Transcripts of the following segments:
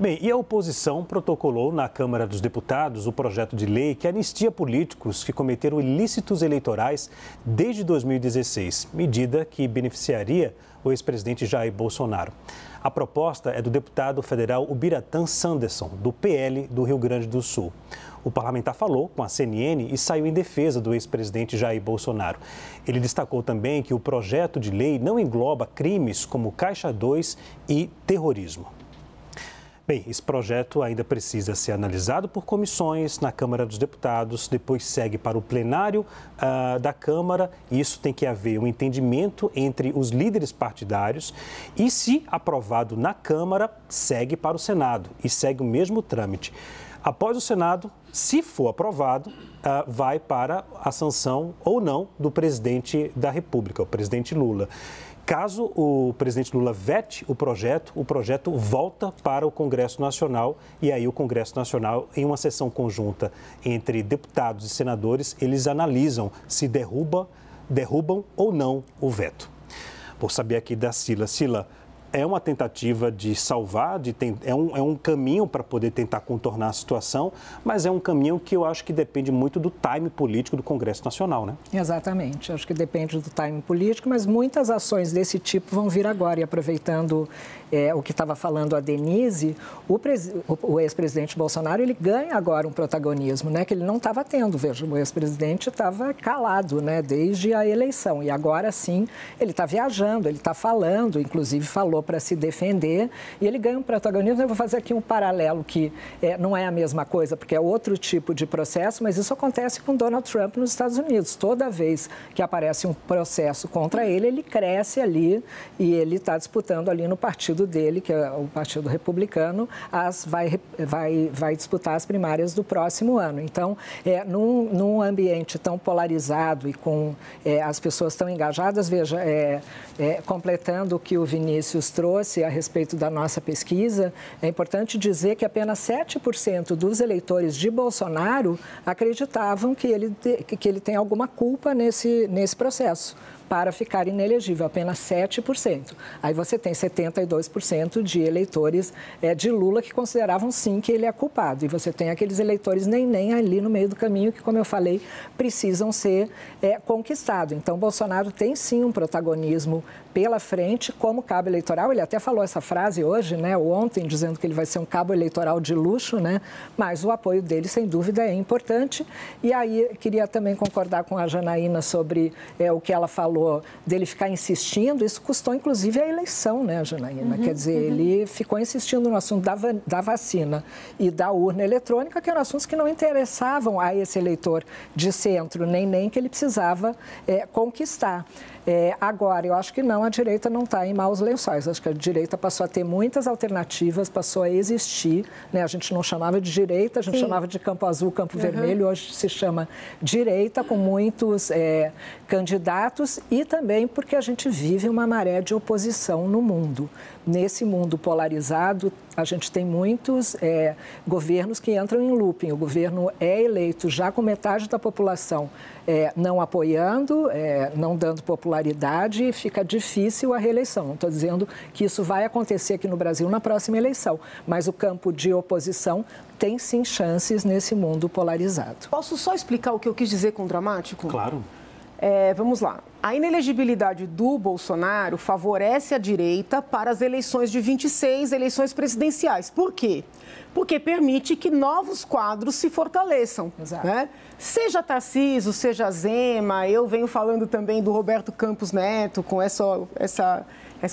Bem, e a oposição protocolou na Câmara dos Deputados o projeto de lei que anistia políticos que cometeram ilícitos eleitorais desde 2016, medida que beneficiaria o ex-presidente Jair Bolsonaro. A proposta é do deputado federal Ubiratã Sanderson, do PL do Rio Grande do Sul. O parlamentar falou com a CNN e saiu em defesa do ex-presidente Jair Bolsonaro. Ele destacou também que o projeto de lei não engloba crimes como Caixa 2 e terrorismo. Bem, esse projeto ainda precisa ser analisado por comissões na Câmara dos Deputados, depois segue para o plenário da Câmara. Isso tem que haver um entendimento entre os líderes partidários e, se aprovado na Câmara, segue para o Senado e segue o mesmo trâmite. Após o Senado, se for aprovado, vai para a sanção ou não do presidente da República, o presidente Lula. Caso o presidente Lula vete o projeto volta para o Congresso Nacional e aí o Congresso Nacional, em uma sessão conjunta entre deputados e senadores, eles analisam se derrubam ou não o veto. Vou saber aqui da Sila. Sila, é uma tentativa de salvar, é um caminho para poder tentar contornar a situação, mas é um caminho que eu acho que depende muito do time político do Congresso Nacional, né? Exatamente, acho que depende do time político, mas muitas ações desse tipo vão vir agora. E aproveitando o que estava falando a Denise, o ex-presidente Bolsonaro, ele ganha agora um protagonismo, né, que ele não estava tendo. Veja, o ex-presidente estava calado, né, desde a eleição, e agora sim ele está viajando, ele está falando, inclusive falou para se defender, e ele ganha um protagonismo. Eu vou fazer aqui um paralelo que não é a mesma coisa, porque é outro tipo de processo, mas isso acontece com Donald Trump nos Estados Unidos. Toda vez que aparece um processo contra ele, ele cresce ali e ele está disputando ali no partido dele, que é o Partido Republicano, vai disputar as primárias do próximo ano. Então, num ambiente tão polarizado e com as pessoas tão engajadas, veja, completando o que o Vinícius trouxe a respeito da nossa pesquisa, é importante dizer que apenas 7% dos eleitores de Bolsonaro acreditavam que ele tem alguma culpa nesse processo para ficar inelegível, apenas 7%. Aí você tem 72% de eleitores de Lula que consideravam sim que ele é culpado. E você tem aqueles eleitores nem ali no meio do caminho que, como eu falei, precisam ser conquistados. Então, Bolsonaro tem sim um protagonismo pela frente como cabo eleitoral. Ele até falou essa frase hoje, né, ontem, dizendo que ele vai ser um cabo eleitoral de luxo, né, mas o apoio dele, sem dúvida, é importante. E aí, queria também concordar com a Janaína sobre o que ela falou dele ficar insistindo. Isso custou, inclusive, a eleição, né, Janaína? Quer dizer, ele ficou insistindo no assunto da vacina e da urna eletrônica, que eram assuntos que não interessavam a esse eleitor de centro, nem que ele precisava conquistar. Agora, eu acho que não, a direita não está em maus lençóis. Acho que a direita passou a ter muitas alternativas, passou a existir, né? A gente não chamava de direita, a gente chamava de campo azul, campo vermelho, hoje se chama direita, com muitos candidatos, e também porque a gente vive uma maré de oposição no mundo. Nesse mundo polarizado, a gente tem muitos governos que entram em looping. O governo é eleito já com metade da população não apoiando, não dando popularidade, e fica difícil a reeleição. Não estou dizendo que isso vai acontecer aqui no Brasil na próxima eleição, mas o campo de oposição tem sim chances nesse mundo polarizado. Posso só explicar o que eu quis dizer com dramático? Claro. Vamos lá. A inelegibilidade do Bolsonaro favorece a direita para as eleições de 26, eleições presidenciais. Por quê? Porque permite que novos quadros se fortaleçam. Exato. Né? Seja Tarcísio, seja Zema, eu venho falando também do Roberto Campos Neto, com essa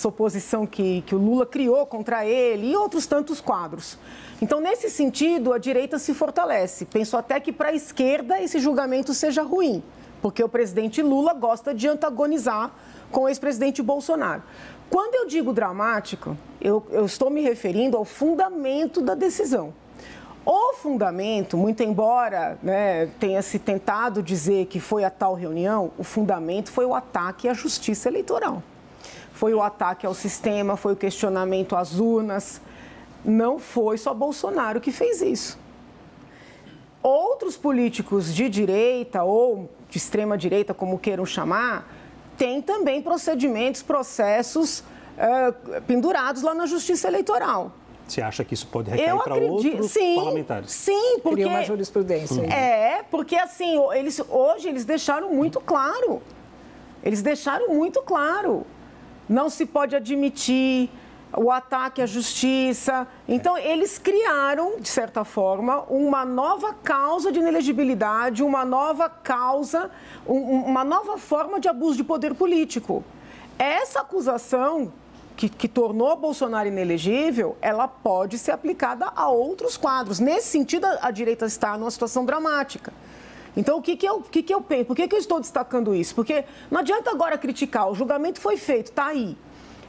oposição que o Lula criou contra ele, e outros tantos quadros. Então, nesse sentido, a direita se fortalece. Penso até que para a esquerda esse julgamento seja ruim, porque o presidente Lula gosta de antagonizar com o ex-presidente Bolsonaro. Quando eu digo dramático, eu estou me referindo ao fundamento da decisão. O fundamento, muito embora, né, tenha se tentado dizer que foi a tal reunião, o fundamento foi o ataque à justiça eleitoral. Foi o ataque ao sistema, foi o questionamento às urnas. Não foi só Bolsonaro que fez isso. Outros políticos de direita ou de extrema-direita, como queiram chamar, têm também processos pendurados lá na Justiça Eleitoral. Você acha que isso pode recair para outros parlamentares? Sim, porque... Cria uma jurisprudência. Porque assim, hoje eles deixaram muito claro. Eles deixaram muito claro. Não se pode admitir o ataque à justiça. Então, eles criaram, de certa forma, uma nova causa de inelegibilidade, uma nova causa, uma nova forma de abuso de poder político. Essa acusação que tornou Bolsonaro inelegível, ela pode ser aplicada a outros quadros. Nesse sentido, a direita está numa situação dramática. Então, o que eu penso? Por que eu estou destacando isso? Porque não adianta agora criticar, o julgamento foi feito, está aí.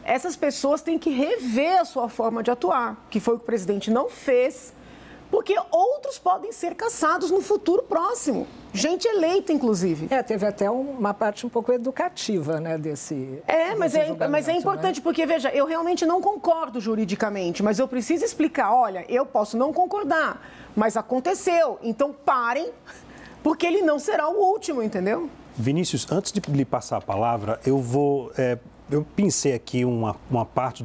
Essas pessoas têm que rever a sua forma de atuar, que foi o que o presidente não fez, porque outros podem ser caçados no futuro próximo. Gente eleita, inclusive. Teve até uma parte um pouco educativa, né, desse mas é importante, né? Porque, veja, eu realmente não concordo juridicamente, mas eu preciso explicar, olha, eu posso não concordar, mas aconteceu, então parem, porque ele não será o último, entendeu? Vinícius, antes de lhe passar a palavra, eu pensei aqui uma parte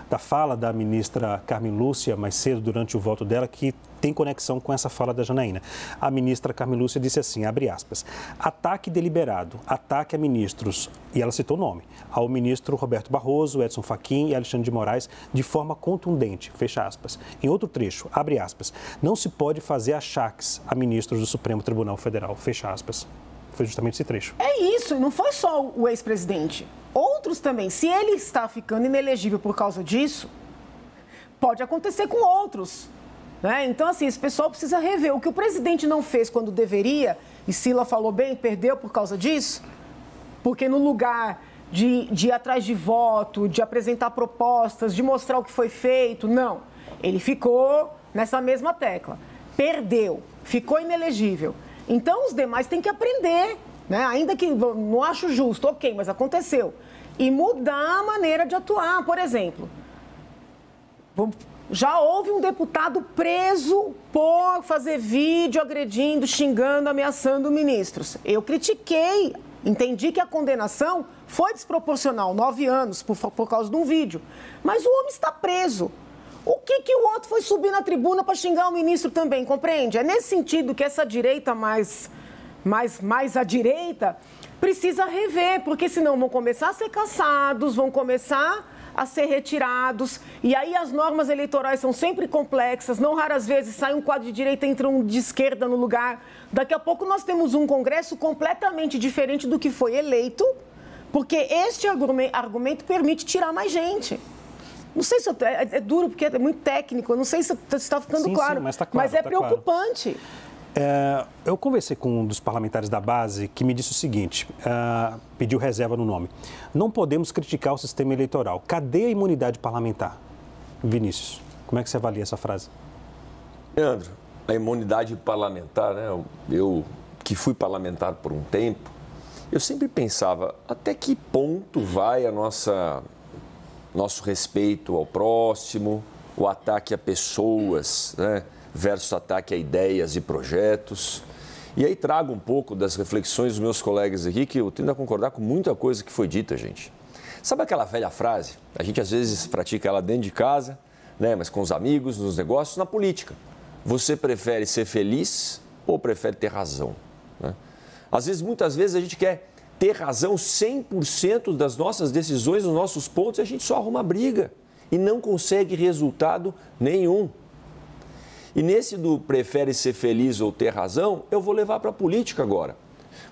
da fala da ministra Carmen Lúcia mais cedo, durante o voto dela, que tem conexão com essa fala da Janaína. A ministra Carmen Lúcia disse assim, abre aspas, ataque deliberado, ataque a ministros, e ela citou o nome, ao ministro Roberto Barroso, Edson Fachin e Alexandre de Moraes, de forma contundente, fecha aspas. Em outro trecho, abre aspas, não se pode fazer achaques a ministros do Supremo Tribunal Federal, fecha aspas. Foi justamente esse trecho. É isso, e não foi só o ex-presidente. Outros também. Se ele está ficando inelegível por causa disso, pode acontecer com outros. Né? Então, assim, esse pessoal precisa rever. O que o presidente não fez quando deveria, e Sila falou bem, perdeu por causa disso, porque no lugar de ir atrás de voto, de apresentar propostas, de mostrar o que foi feito, não. Ele ficou nessa mesma tecla. Perdeu, ficou inelegível. Então, os demais têm que aprender, né? Ainda que não acho justo, ok, mas aconteceu. E mudar a maneira de atuar. Por exemplo, já houve um deputado preso por fazer vídeo agredindo, xingando, ameaçando ministros. Eu critiquei, entendi que a condenação foi desproporcional, 9 anos, por causa de um vídeo. Mas o homem está preso. O que o outro foi subir na tribuna para xingar o ministro também, compreende? É nesse sentido que essa direita mais à direita precisa rever, porque senão vão começar a ser caçados, vão começar a ser retirados, e aí as normas eleitorais são sempre complexas, não raras vezes sai um quadro de direita e entra um de esquerda no lugar. Daqui a pouco nós temos um Congresso completamente diferente do que foi eleito, porque este argumento permite tirar mais gente. Não sei se é duro, porque é muito técnico, eu não sei se está ficando claro, sim, mas está claro, mas é preocupante. Claro. Eu conversei com um dos parlamentares da base que me disse o seguinte, pediu reserva no nome. Não podemos criticar o sistema eleitoral. Cadê a imunidade parlamentar? Vinícius, como é que você avalia essa frase? Leandro, a imunidade parlamentar, né? Eu que fui parlamentar por um tempo, eu sempre pensava até que ponto vai nosso respeito ao próximo, o ataque a pessoas, né, versus ataque a ideias e projetos. E aí trago um pouco das reflexões dos meus colegas aqui, que eu tendo a concordar com muita coisa que foi dita, gente. Sabe aquela velha frase? A gente às vezes pratica ela dentro de casa, né, mas com os amigos, nos negócios, na política. Você prefere ser feliz ou prefere ter razão? Né? Muitas vezes a gente quer ter razão 100% das nossas decisões, dos nossos pontos, e a gente só arruma briga e não consegue resultado nenhum. E nesse do prefere ser feliz ou ter razão, eu vou levar para a política agora.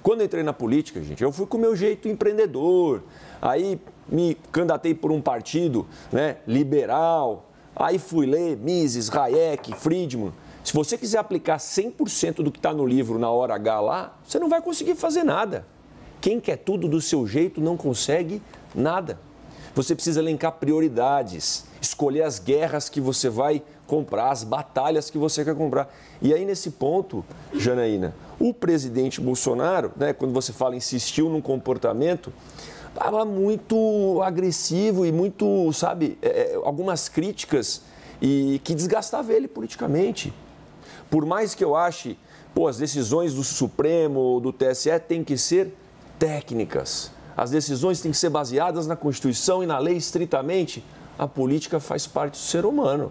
Quando eu entrei na política, gente, eu fui com o meu jeito empreendedor, aí me candidatei por um partido, né, liberal, aí fui ler Mises, Hayek, Friedman. Se você quiser aplicar 100% do que está no livro na hora H lá, você não vai conseguir fazer nada. Quem quer tudo do seu jeito não consegue nada. Você precisa elencar prioridades, escolher as guerras que você vai comprar, as batalhas que você quer comprar. E aí, nesse ponto, Janaína, o presidente Bolsonaro, né, quando você fala insistiu num comportamento, estava muito agressivo e muito, sabe, algumas críticas e que desgastava ele politicamente. Por mais que eu ache, as decisões do Supremo ou do TSE têm que ser técnicas. As decisões têm que ser baseadas na Constituição e na lei estritamente. A política faz parte do ser humano.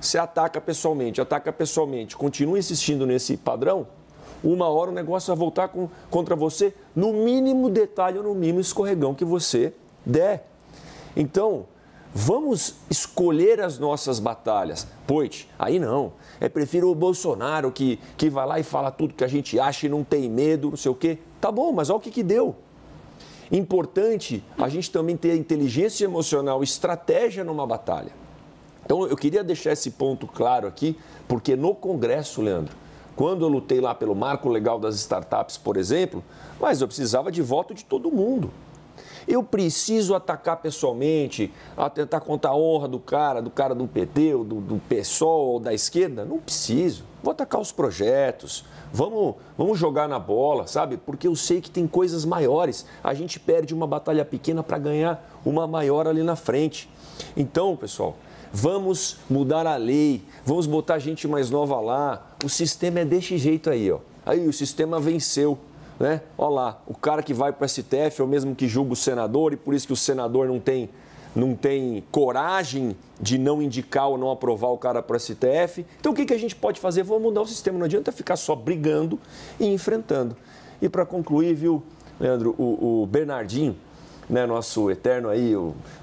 Você ataca pessoalmente, continua insistindo nesse padrão, uma hora o negócio vai voltar contra você no mínimo detalhe ou no mínimo escorregão que você der. Então, vamos escolher as nossas batalhas. Poit, aí não. Prefiro o Bolsonaro que vai lá e fala tudo que a gente acha e não tem medo, não sei o quê. Tá bom, mas olha o que deu. Importante a gente também ter inteligência emocional, estratégia numa batalha. Então, eu queria deixar esse ponto claro aqui, porque no Congresso, Leandro, quando eu lutei lá pelo marco legal das startups, por exemplo, mas eu precisava de voto de todo mundo. Eu preciso atacar pessoalmente, tentar contar a honra do cara do PT, ou do PSOL, ou da esquerda? Não preciso. Vou atacar os projetos, vamos jogar na bola, sabe? Porque eu sei que tem coisas maiores. A gente perde uma batalha pequena para ganhar uma maior ali na frente. Então, pessoal, vamos mudar a lei, vamos botar gente mais nova lá. O sistema é desse jeito aí, ó. Aí o sistema venceu. Né? Olha lá, o cara que vai para o STF é o mesmo que julga o senador e por isso que o senador não tem coragem de não indicar ou não aprovar o cara para o STF. Então o que a gente pode fazer? Vamos mudar o sistema, não adianta ficar só brigando e enfrentando. E para concluir, viu, Leandro, o Bernardinho, né, nosso eterno aí,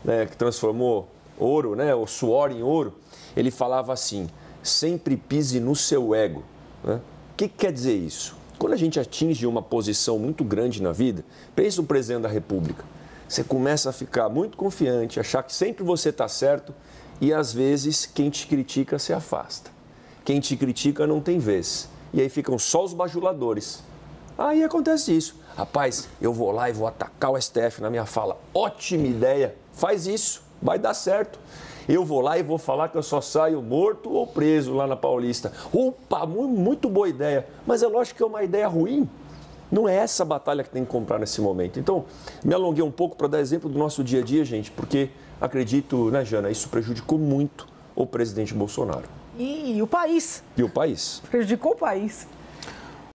né, que transformou ouro, né, o suor em ouro, ele falava assim, sempre pise no seu ego. Né? O que quer dizer isso? Quando a gente atinge uma posição muito grande na vida, pensa no presidente da República, você começa a ficar muito confiante, achar que sempre você está certo e às vezes quem te critica se afasta. Quem te critica não tem vez. E aí ficam só os bajuladores. Aí acontece isso. Rapaz, eu vou lá e vou atacar o STF na minha fala. Ótima ideia, faz isso, vai dar certo. Eu vou lá e vou falar que eu só saio morto ou preso lá na Paulista. Opa, muito boa ideia. Mas é lógico que é uma ideia ruim. Não é essa a batalha que tem que comprar nesse momento. Então, me alonguei um pouco para dar exemplo do nosso dia a dia, gente, porque acredito, né, Jana, isso prejudicou muito o presidente Bolsonaro. E o país. E o país. Prejudicou o país.